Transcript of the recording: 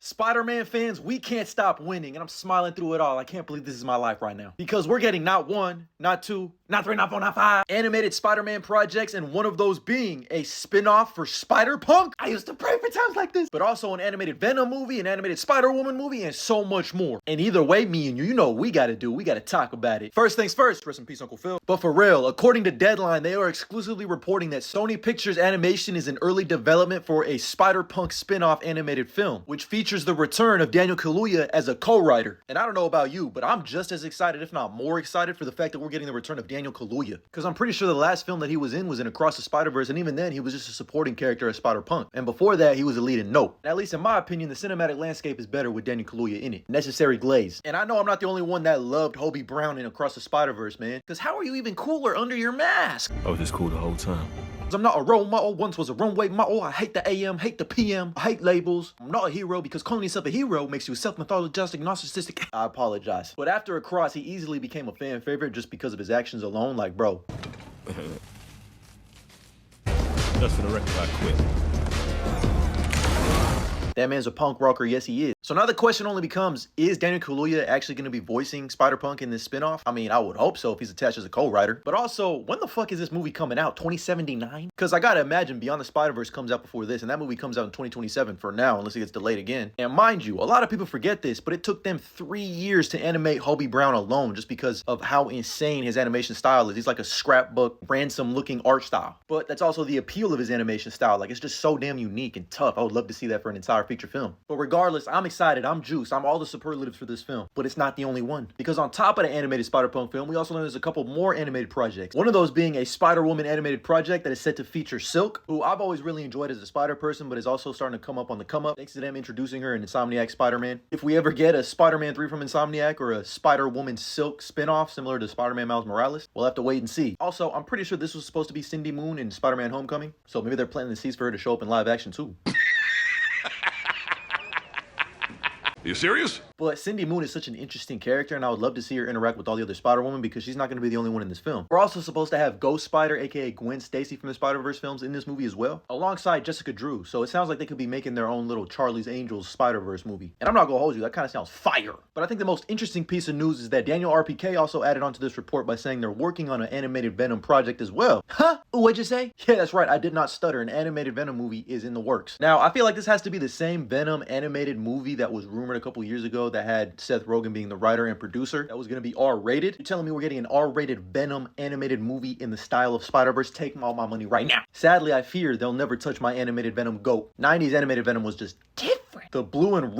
Spider-Man fans, we can't stop winning, and I'm smiling through it all. I can't believe this is my life right now. Because we're getting not one, not two, not three, not four, not five animated Spider-Man projects, and one of those being a spin-off for Spider-Punk. I used to pray for times like this. But also an animated Venom movie, an animated Spider-Woman movie, and so much more. And either way, me and you know what we gotta do. We gotta talk about it. First things first, rest in peace, Uncle Phil. But for real, according to Deadline, they are exclusively reporting that Sony Pictures Animation is in early development for a Spider-Punk spin-off animated film, which features the return of Daniel Kaluuya as a co-writer. And I don't know about you, but I'm just as excited, if not more excited, for the fact that we're getting the return of Daniel Kaluuya. Because I'm pretty sure the last film that he was in Across the Spider-Verse, and even then, he was just a supporting character as Spider-Punk. And before that, he was a lead in Nope. And at least in my opinion, the cinematic landscape is better with Daniel Kaluuya in it. Necessary glaze. And I know I'm not the only one that loved Hobie Brown in Across the Spider-Verse, man. Because how are you even cooler under your mask? I was just cool the whole time. I'm not a role model, once was a runway model. I hate the AM, hate the PM, I hate labels. I'm not a hero because calling yourself a hero makes you self-mythologizing, narcissistic. I apologize. But after Across, he easily became a fan favorite just because of his actions alone. Like, bro. Just for the record, I quit. That man's a punk rocker, yes he is. So now the question only becomes, is Daniel Kaluuya actually going to be voicing Spider-Punk in this spinoff? I mean, I would hope so if he's attached as a co-writer. But also, when the fuck is this movie coming out? 2079? Because I gotta imagine Beyond the Spider-Verse comes out before this, and that movie comes out in 2027 for now, unless it gets delayed again. And mind you, a lot of people forget this, but it took them 3 years to animate Hobie Brown alone just because of how insane his animation style is. He's like a scrapbook, ransom-looking art style. But that's also the appeal of his animation style. Like, it's just so damn unique and tough. I would love to see that for an entire feature film. But regardless, I'm excited, I'm juiced, I'm all the superlatives for this film. But it's not the only one. Because on top of the animated Spider-Punk film, we also know there's a couple more animated projects. One of those being a Spider-Woman animated project that is set to feature Silk, who I've always really enjoyed as a spider person, but is also starting to come up on the come up thanks to them introducing her in Insomniac Spider-Man. If we ever get a Spider-Man 3 from Insomniac or a Spider-Woman Silk spinoff similar to Spider-Man Miles Morales, we'll have to wait and see. Also, I'm pretty sure this was supposed to be Cindy Moon in Spider-Man Homecoming, so maybe they're planting the seeds for her to show up in live action too. You serious? But Cindy Moon is such an interesting character, and I would love to see her interact with all the other Spider-Woman because she's not going to be the only one in this film. We're also supposed to have Ghost Spider, aka Gwen Stacy from the Spider-Verse films, in this movie as well, alongside Jessica Drew. So it sounds like they could be making their own little Charlie's Angels Spider-Verse movie. And I'm not going to hold you, that kind of sounds fire. But I think the most interesting piece of news is that Daniel RPK also added onto this report by saying they're working on an animated Venom project as well. Huh? What'd you say? Yeah, that's right, I did not stutter. An animated Venom movie is in the works. Now, I feel like this has to be the same Venom animated movie that was rumored a couple years ago that had Seth Rogen being the writer and producer. That was going to be R-rated. You're telling me we're getting an R-rated Venom animated movie in the style of Spider-Verse? Take all my money right now. Sadly, I fear they'll never touch my animated Venom GOAT. 90s animated Venom was just different. The blue and